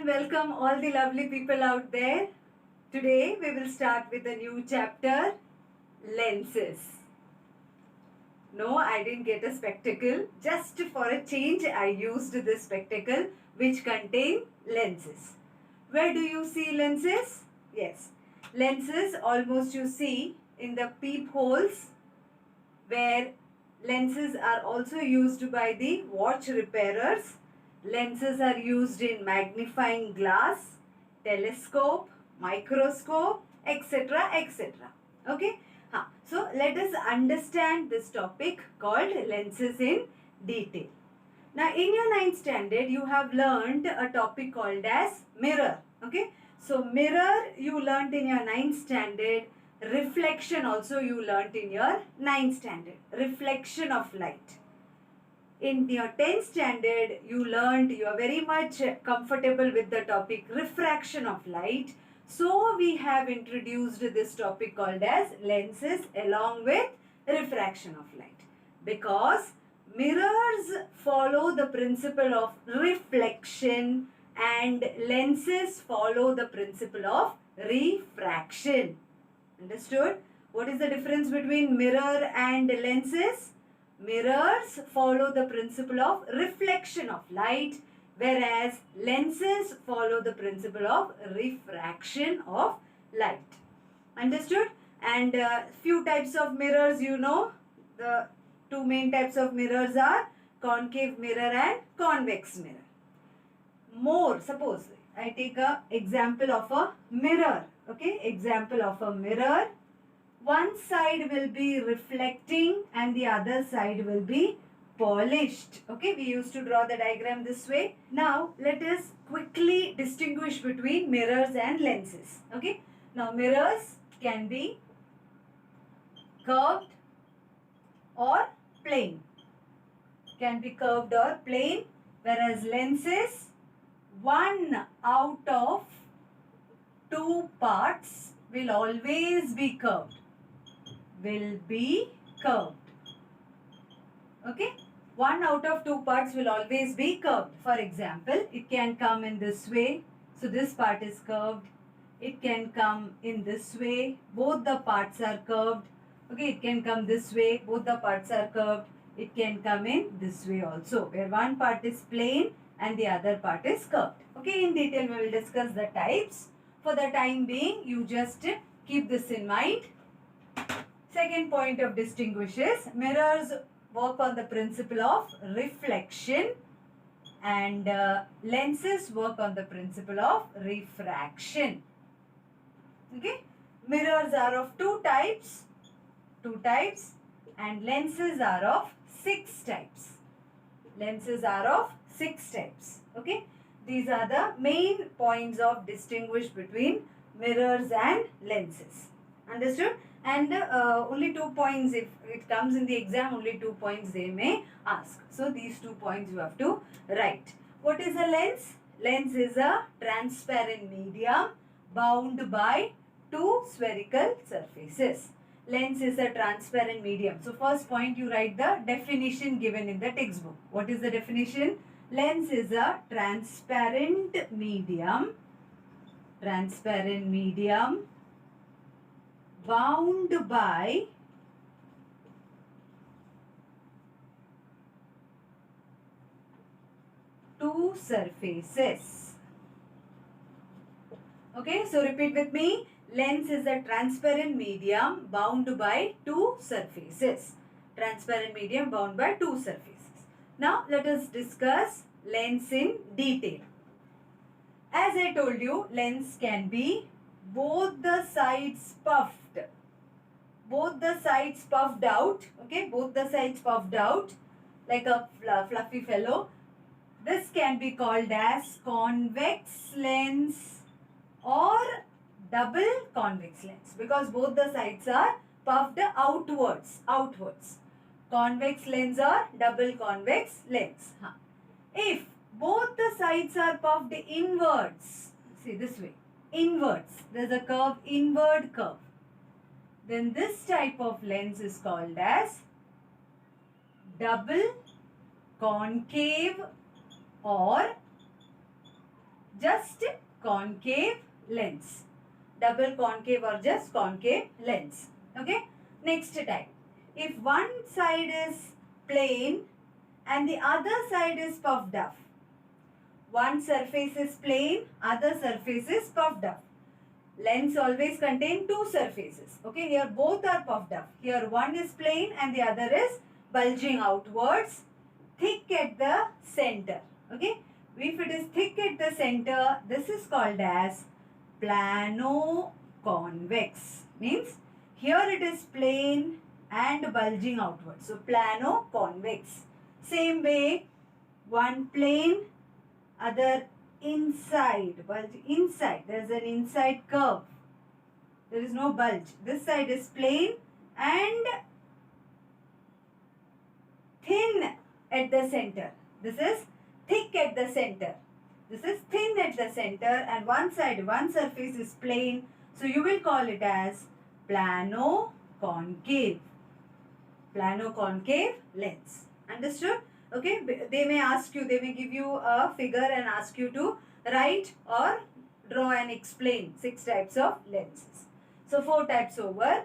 and welcome all the lovely people out there. Today we will start with a new chapter, lenses. No, I didn't get a spectacle. Just for a change, I used this spectacle which contain lenses. Where do you see lenses? Yes, lenses almost you see in the peepholes, where lenses are also used by the watch repairers. Lenses are used in magnifying glass, telescope, microscope, etc. etc. Okay. So let us understand this topic called lenses in detail. Now in your 9th standard you have learned a topic called as mirror. Okay. So mirror you learned in your 9th standard. Reflection also you learnt in your 9th standard. Reflection of light. In your 10th standard, you learned, you are very much comfortable with the topic refraction of light. So, we have introduced this topic called as lenses along with refraction of light. Because mirrors follow the principle of reflection and lenses follow the principle of refraction. Understood? What is the difference between mirror and lenses? Mirrors follow the principle of reflection of light, whereas lenses follow the principle of refraction of light. Understood? And few types of mirrors, you know. The two main types of mirrors are concave mirror and convex mirror. More, suppose I take a example of a mirror. Okay, example of a mirror. One side will be reflecting and the other side will be polished. Okay, we used to draw the diagram this way. Now, let us quickly distinguish between mirrors and lenses. Okay, now mirrors can be curved or plane. Can be curved or plane, whereas lenses, one out of two parts will always be curved. Okay, one out of two parts will always be curved. For example, it can come in this way. So this part is curved. It can come in this way. Both the parts are curved. Okay, it can come this way. Both the parts are curved. It can come in this way also, where one part is plain and the other part is curved. Okay, in detail we will discuss the types. For the time being, you just keep this in mind. Second point of distinguish is mirrors work on the principle of reflection and lenses work on the principle of refraction. Okay, mirrors are of two types and lenses are of six types. Okay, these are the main points of distinguish between mirrors and lenses. Understood? And only 2 points, if it comes in the exam, only 2 points they may ask. So these 2 points you have to write. What is a lens? Lens is a transparent medium bound by two spherical surfaces. Lens is a transparent medium. So first point you write the definition given in the textbook. What is the definition? Lens is a transparent medium bound by two surfaces. Okay, so repeat with me. Lens is a transparent medium bound by two surfaces. Transparent medium bound by two surfaces. Now let us discuss lens in detail. As I told you, lens can be both the sides puffed. Both the sides puffed out. Okay, both the sides puffed out like a fluffy fellow. This can be called as convex lens or double convex lens because both the sides are puffed outwards. Convex lens or double convex lens. If both the sides are puffed inwards, see this way, inwards, there's a curve, inward curve, then this type of lens is called as double concave or just concave lens. Double concave or just concave lens. Okay. Next type. If one side is plain and the other side is puffed up. One surface is plain, other surface is puffed up. Lens always contain two surfaces. Okay, here both are puffed up. Here one is plain and the other is bulging outwards, thick at the center. Okay, if it is thick at the center, this is called as plano-convex. Means here it is plain and bulging outwards. So plano-convex. Same way, one plain, other inside, bulge inside. There is an inside curve. There is no bulge. This side is plain and thin at the center. This is thick at the center. This is thin at the center, and one side, one surface is plain. So you will call it as plano-concave. Plano-concave lens. Understood? Okay, they may ask you, they may give you a figure and ask you to write or draw and explain 6 types of lenses. So 4 types over.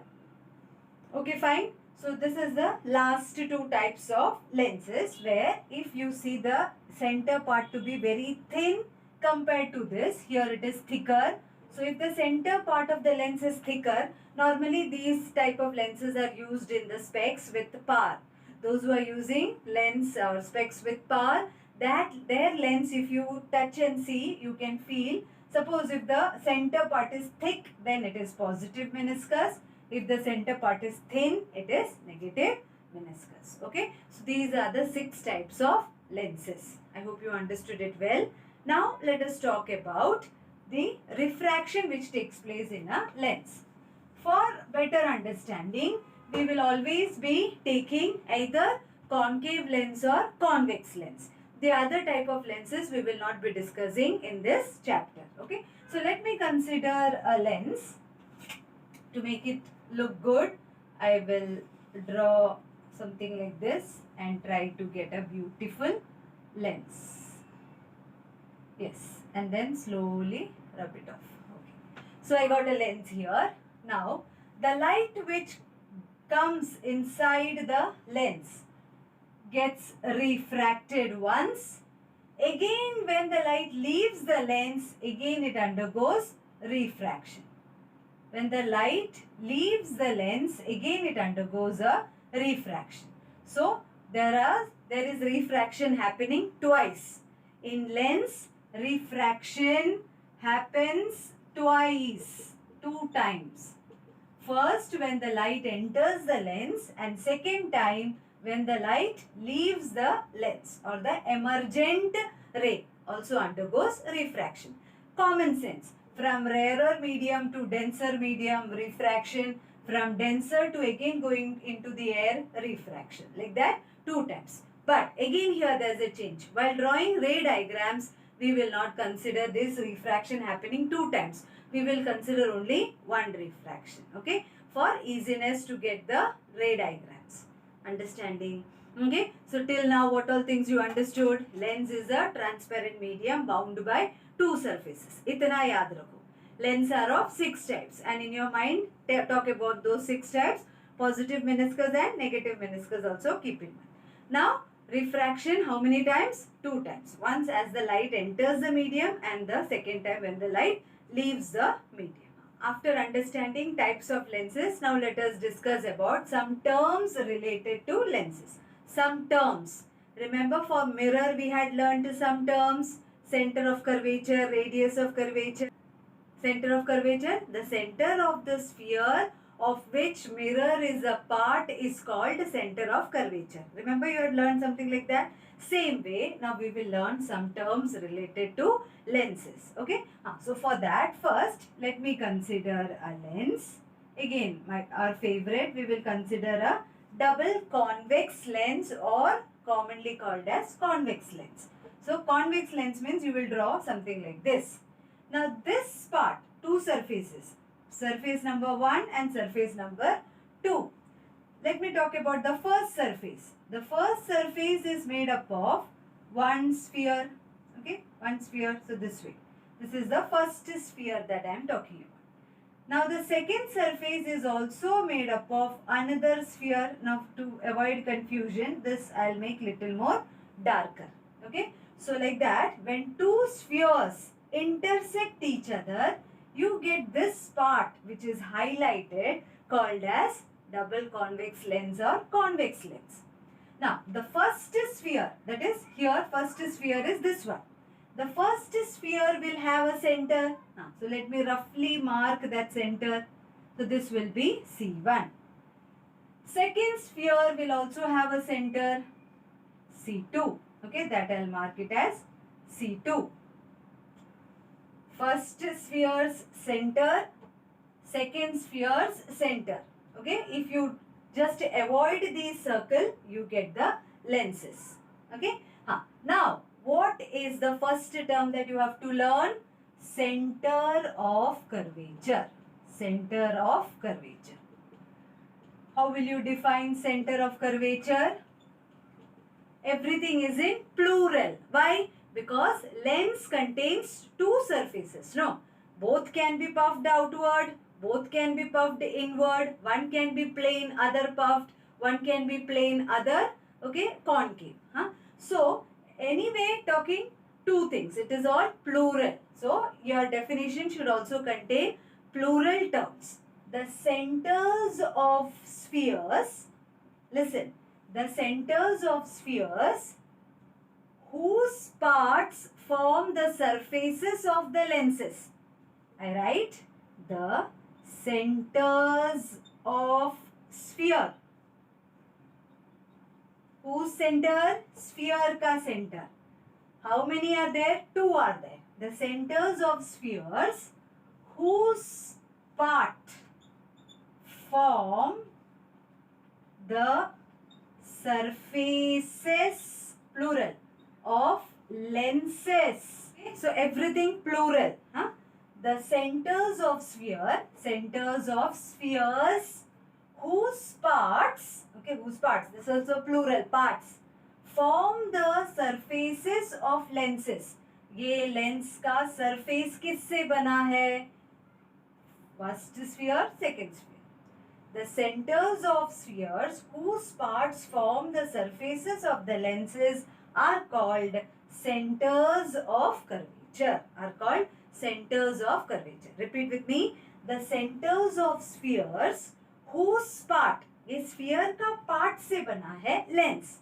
Okay, fine. So this is the last 2 types of lenses, where if you see the center part to be very thin compared to this, here it is thicker. So if the center part of the lens is thicker, normally these type of lenses are used in the specs with power. Those who are using lens or specs with power, that their lens, if you touch and see, you can feel. Suppose if the center part is thick, then it is positive meniscus. If the center part is thin, it is negative meniscus. Okay. So these are the 6 types of lenses. I hope you understood it well. Now let us talk about the refraction which takes place in a lens. For better understanding, we will always be taking either concave lens or convex lens. The other type of lenses we will not be discussing in this chapter. Okay. So let me consider a lens. To make it look good, I will draw something like this and try to get a beautiful lens. Yes, and then slowly rub it off. Okay. So I got a lens here. Now the light which comes inside the lens gets refracted once. Again, when the light leaves the lens, again it undergoes refraction. When the light leaves the lens, again it undergoes a refraction. So there is refraction happening twice. In lens, refraction happens twice, 2 times. First when the light enters the lens, and second time when the light leaves the lens, or the emergent ray also undergoes refraction. Common sense. From rarer medium to denser medium, refraction. From denser to again going into the air, refraction. Like that 2 times. But again here there is a change. While drawing ray diagrams, we will not consider this refraction happening 2 times. We will consider only 1 refraction. Okay. For easiness to get the ray diagrams. Understanding? Okay. So till now what all things you understood? Lens is a transparent medium bound by 2 surfaces. Itna yaad rakho. Lens are of 6 types, and in your mind talk about those 6 types. Positive meniscus and negative meniscus also keep in mind. Now refraction how many times? 2 times. Once as the light enters the medium, and the second time when the light leaves the medium. After understanding types of lenses, now let us discuss about some terms related to lenses. Some terms. Remember, for mirror we had learned some terms. Center of curvature, radius of curvature. Center of curvature, the center of the sphere of which mirror is a part is called center of curvature. Remember, you had learned something like that? Same way, now we will learn some terms related to lenses. Okay. So for that, first let me consider a lens. Again, our favorite, we will consider a double convex lens, or commonly called as convex lens. So convex lens means you will draw something like this. Now this part, 2 surfaces, surface number 1 and surface number 2. Let me talk about the first surface. The first surface is made up of one sphere. Okay, one sphere. So this way. This is the first sphere that I am talking about. Now the second surface is also made up of another sphere. Now to avoid confusion, this I'll make little more darker. Okay. So like that, when two spheres intersect each other, you get this part which is highlighted called as double convex lens or convex lens. Now the first sphere, that is here first sphere is this one. The first sphere will have a center. So let me roughly mark that center. So this will be C1. Second sphere will also have a center, C2. Okay, that I'll mark it as C2. First sphere's center, second sphere's center. Okay, if you just avoid the circle, you get the lenses. Okay, now what is the first term that you have to learn? Center of curvature. Center of curvature. How will you define center of curvature? Everything is in plural. Why? Because lens contains two surfaces. No, both can be puffed outward, both can be puffed inward. One can be plain, other puffed. One can be plain, other concave. So anyway, talking two things. It is all plural. So your definition should also contain plural terms. The centers of spheres, listen, the centers of spheres whose parts form the surfaces of the lenses. I write the centers of sphere. Whose center? Sphere ka center. How many are there? Two are there. The centers of spheres whose part form the surfaces, plural, of lenses. Okay? So everything plural. The centers of spheres whose parts, whose parts, this is also plural, parts, form the surfaces of lenses. ये lens का surface किससे बना है? First sphere, second sphere. The centers of spheres whose parts form the surfaces of the lenses are called centers of curvature. Repeat with me. The centers of spheres whose part, ये sphere का part से बना है lens.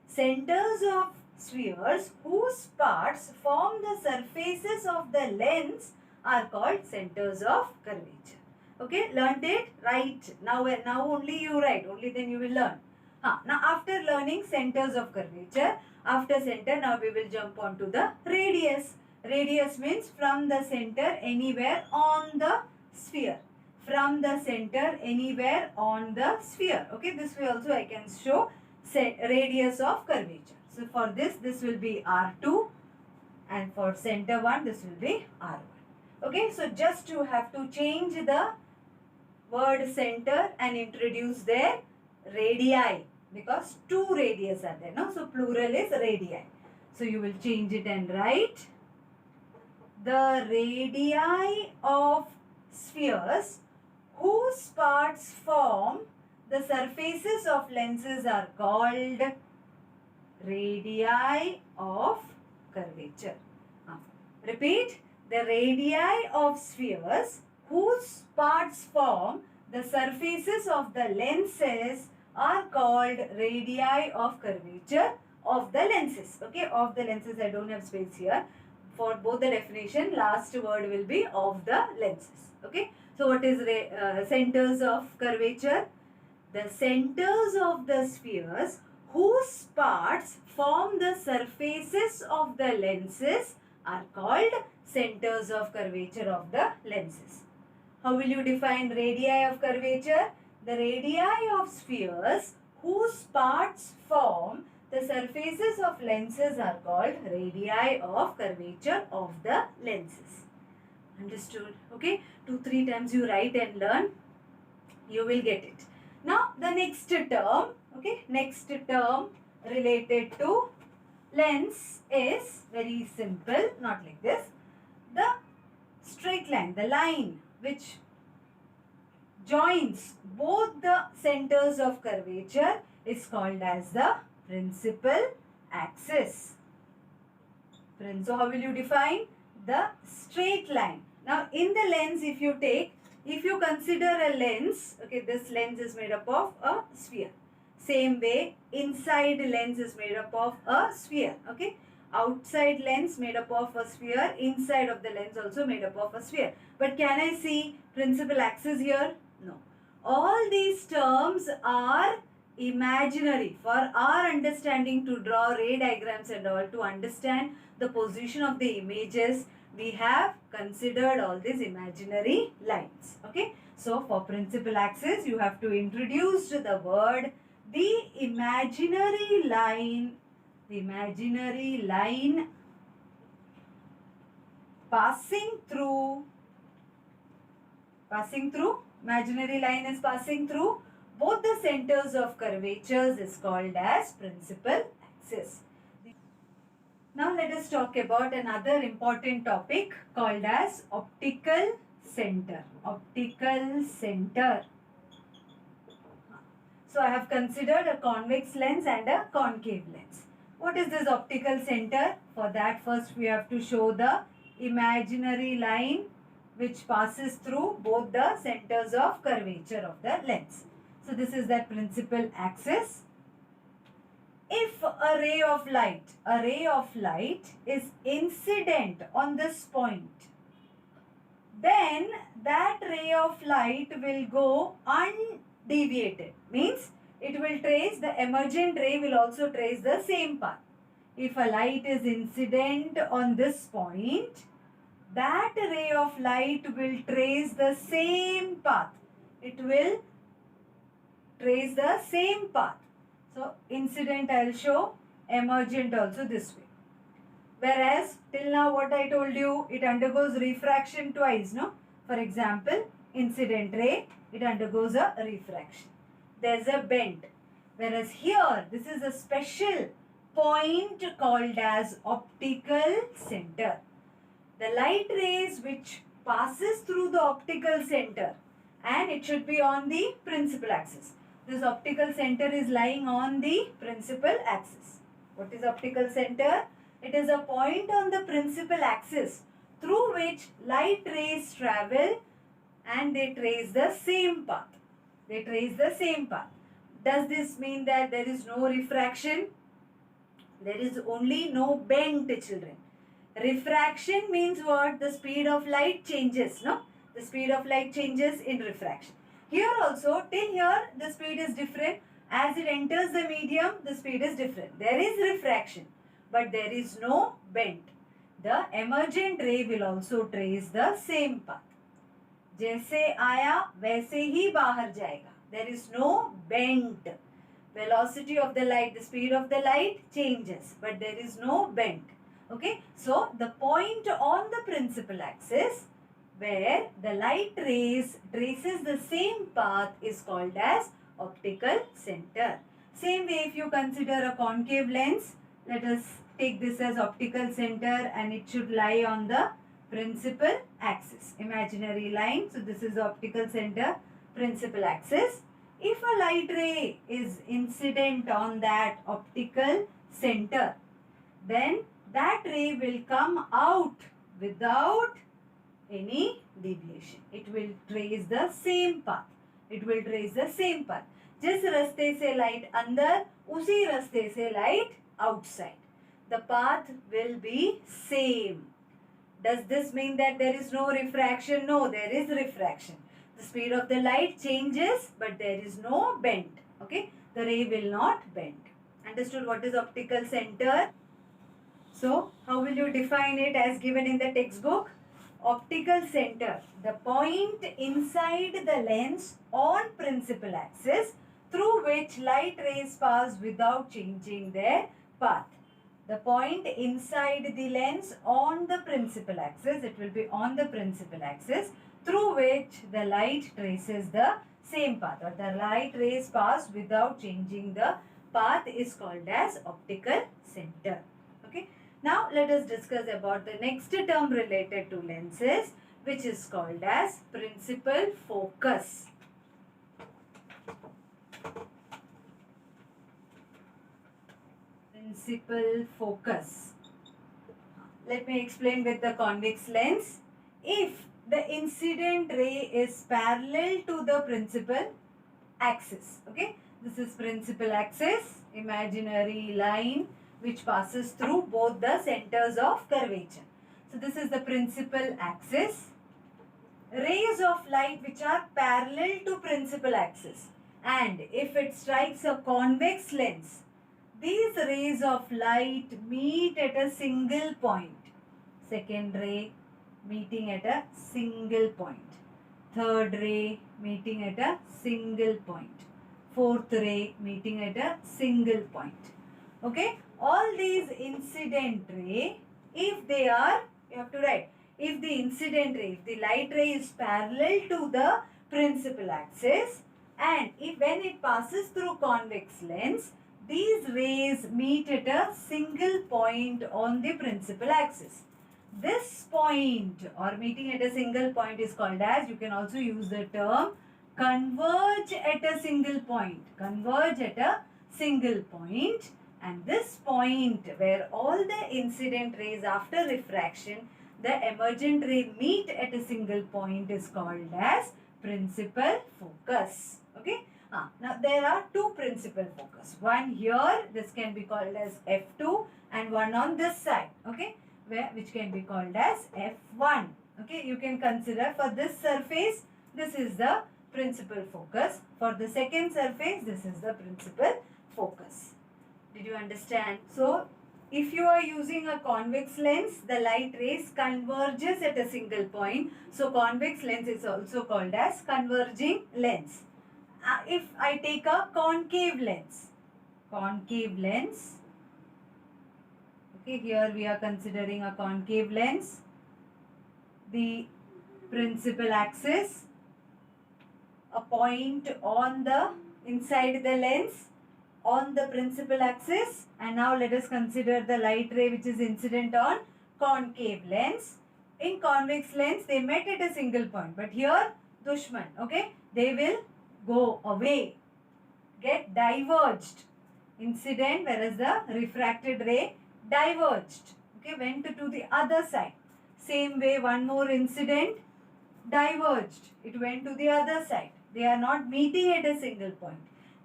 Centers of spheres whose parts form the surfaces of the lens are called centers of curvature. Okay, learned it? Right. Now only you write. Only then you will learn. Now after learning centers of curvature, after center, now we will jump on to the radius. Radius means from the center anywhere on the sphere. From the center anywhere on the sphere. Okay, this way also I can show radius of curvature. So for this will be R2, and for center one, this will be R1. Okay, so just you have to change the word center and introduce their radii, because two radius are there. No? So plural is radii. So you will change it and write the radii of spheres whose parts form the surfaces of lenses are called radii of curvature. Repeat. The radii of spheres whose parts form the surfaces of the lenses are called radii of curvature of the lenses. Okay, of the lenses, I don't have space here. For both the definition, last word will be of the lenses. Okay, so what is centers of curvature? The centers of the spheres whose parts form the surfaces of the lenses are called centers of curvature of the lenses. How will you define radii of curvature? The radii of spheres whose parts form the surfaces of lenses are called radii of curvature of the lenses. Understood? Okay. 2-3 times you write and learn. You will get it. Now the next term, next term related to lens is very simple, not like this. The line, the line which joins both the centers of curvature is called as the principal axis. So how will you define? The straight line. Now in the lens, if you consider a lens, okay, this lens is made up of a sphere. Same way, inside lens is made up of a sphere, okay. Outside lens made up of a sphere, inside of the lens also made up of a sphere. But can I see principal axis here? No. All these terms are imaginary for our understanding, to draw ray diagrams and all, to understand the position of the images. We have considered all these imaginary lines, okay. So for principal axis, you have to introduce the word the imaginary line. The imaginary line passing through, imaginary line is passing through both the centers of curvatures is called as principal axis. Now let us talk about another important topic called as optical center. Optical center. So I have considered a convex lens and a concave lens. What is this optical center? For that, first we have to show the imaginary line which passes through both the centers of curvature of the lens. So this is that principal axis. If a ray of light is incident on this point, then that ray of light will go undeviated. Means it will trace, the emergent ray will also trace the same path. If a light is incident on this point, that ray of light will trace the same path. It will trace the same path. So incident I will show, emergent also this way. Whereas till now what I told you, it undergoes refraction twice, no? For example, incident ray, it undergoes a refraction. There's a bend. Whereas here, this is a special point called as optical center. The light rays which passes through the optical center, and it should be on the principal axis. This optical center is lying on the principal axis. What is optical center? It is a point on the principal axis through which light rays travel and they trace the same path. They trace the same path. Does this mean that there is no refraction? There is only no bend, children. Refraction means what? The speed of light changes, no? The speed of light changes in refraction. Here also, till here, the speed is different. As it enters the medium, the speed is different. There is refraction, but there is no bend. The emergent ray will also trace the same path. जैसे आया वैसे ही बाहर जाएगा. There is no bend. Velocity of the light, the speed of the light changes, but there is no bend. Okay, so the point on the principal axis where the light rays traces the same path is called as optical center. Same way, if you consider a concave lens, let us take this as optical center and it should lie on the principal axis. Imaginary line. So this is the optical center, principal axis. If a light ray is incident on that optical center, then that ray will come out without any deviation. It will trace the same path. It will trace the same path. जिस रास्ते से light अंदर, उसी रास्ते से light outside. The path will be same. Does this mean that there is no refraction? No, there is refraction. The speed of the light changes, but there is no bend. Okay, the ray will not bend. Understood what is optical center? So, how will you define it as given in the textbook? Optical center, the point inside the lens on principal axis through which light rays pass without changing their path. The point inside the lens on the principal axis, it will be on the principal axis through which the light traces the same path, or the light rays pass without changing the path is called as optical center. Okay. Now let us discuss about the next term related to lenses, which is called as principal focus. Principal focus. Let me explain with the convex lens. If the incident ray is parallel to the principal axis, okay, this is principal axis, imaginary line which passes through both the centers of curvature. So this is the principal axis. Rays of light which are parallel to principal axis, and if it strikes a convex lens, these rays of light meet at a single point. Second ray meeting at a single point. Third ray meeting at a single point. Fourth ray meeting at a single point. Okay, all these incident ray, if they are, you have to write, if the incident ray, if the light ray is parallel to the principal axis, and if when it passes through convex lens, these rays meet at a single point on the principal axis. This point or meeting at a single point is called as, you can also use the term converge at a single point. Converge at a single point, and this point where all the incident rays after refraction, the emergent ray meet at a single point is called as principal focus. Okay. Now there are two principal focus. One here, this can be called as F2, and one on this side. Okay. Which can be called as F1. Okay, you can consider for this surface, this is the principal focus. For the second surface, this is the principal focus. Did you understand? So, if you are using a convex lens, the light rays converges at a single point. So, convex lens is also called as converging lens. If I take a concave lens, okay, here we are considering a concave lens. The principal axis, a point on the inside the lens on the principal axis, and now let us consider the light ray which is incident on concave lens. In convex lens, they met at a single point, but here dushman, okay, they will go away, get diverged. Incident, whereas the refracted ray diverged, okay, went to the other side. Same way, one more incident, diverged, it went to the other side. They are not meeting at a single point.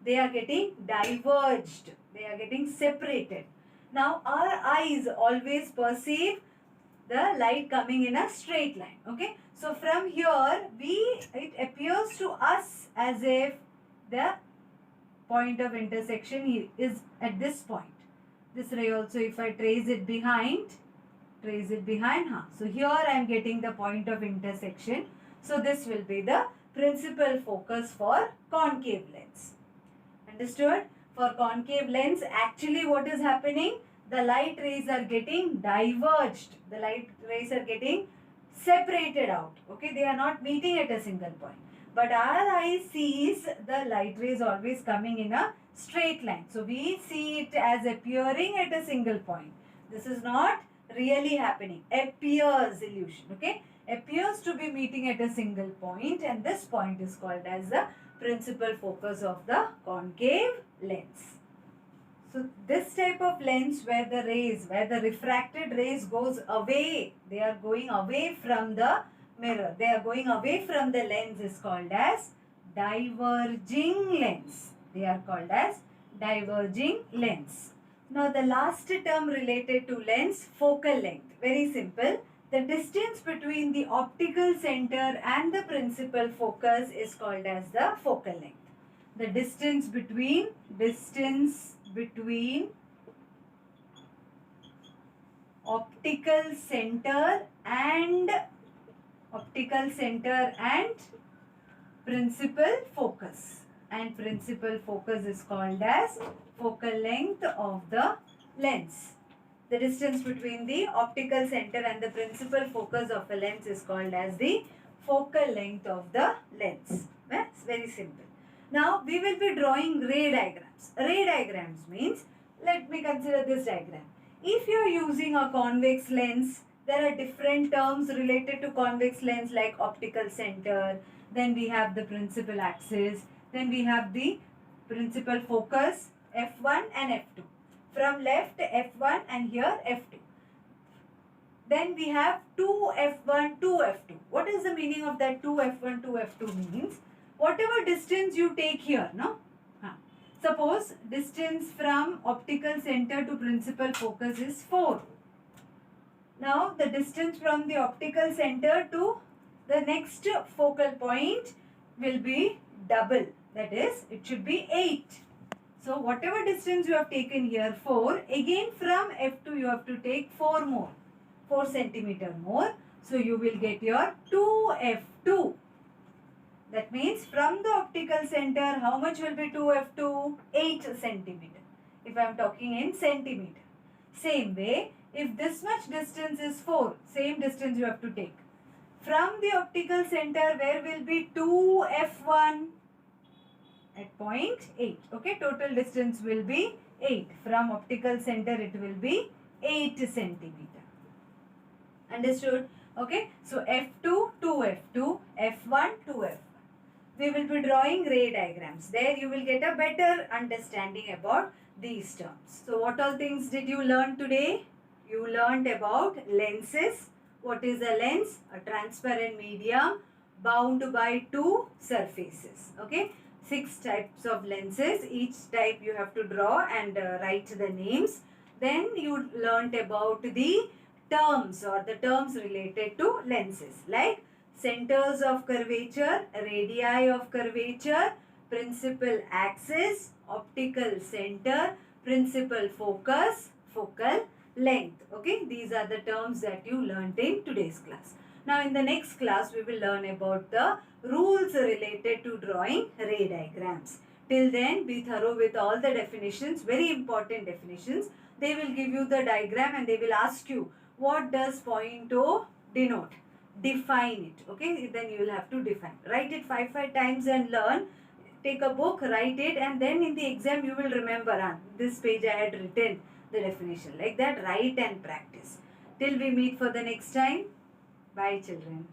They are getting diverged. They are getting separated. Now, our eyes always perceive the light coming in a straight line. Okay. So, from here, it appears to us as if the point of intersection is at this point. This ray also, if I trace it behind, so here I am getting the point of intersection. So, this will be the principal focus for concave lens. Understood? For concave lens, actually what is happening? The light rays are getting diverged. The light rays are getting separated out. Okay, they are not meeting at a single point. But our eye sees the light rays always coming in a straight line. So, we see it as appearing at a single point. This is not really happening. Appears illusion. Okay, appears to be meeting at a single point, and this point is called as the principal focus of the concave lens. So, this type of lens where the refracted rays goes away, they are going away from the mirror, they are going away from the lens is called as diverging lens. They are called as diverging lens. Now, the last term related to lens, focal length. Very simple. The distance between the optical center and the principal focus is called as the focal length. The distance between optical center and principal focus. And principal focus is called as focal length of the lens. The distance between the optical center and the principal focus of a lens is called as the focal length of the lens. That's very simple. Now, we will be drawing ray diagrams. Ray diagrams means, let me consider this diagram. If you are using a convex lens, There are different terms related to convex lens like optical center. Then we have the principal axis. Then we have the principal focus, F1 and F2. From left, F1 and here F2. Then we have 2F1, 2F2. What is the meaning of that 2F1, 2F2 means? Whatever distance you take here, no? Suppose distance from optical center to principal focus is 4. Now the distance from the optical center to the next focal point will be double. That is, it should be 8. So whatever distance you have taken here 4, again from F2 you have to take 4 more. 4 centimeter more. So you will get your 2F2. That means from the optical center, how much will be 2F2? 8 centimeter. If I am talking in centimeter. Same way, if this much distance is 4, same distance you have to take. From the optical center, where will be 2F1? At point 8. Okay, total distance will be 8. From optical center, it will be 8 centimeter. Understood? Okay, so F2, 2F2, F1, 2F1. We will be drawing ray diagrams. There you will get a better understanding about these terms. So what all things did you learn today? You learned about lenses. What is a lens? A transparent medium bound by two surfaces. Okay, 6 types of lenses. Each type you have to draw and write the names. Then you learned about the terms or the terms related to lenses like centers of curvature, radii of curvature, principal axis, optical center, principal focus, focal length. Okay, these are the terms that you learnt in today's class. Now in the next class we will learn about the rules related to drawing ray diagrams. Till then be thorough with all the definitions, very important definitions. They will give you the diagram and they will ask you what does point O denote. Define it. Okay, then you will have to define. Write it 5 times and learn. Take a book, write it, and then in the exam you will remember, this page I had written the definition. Like that, write and practice. Till we meet for the next time. Bye children.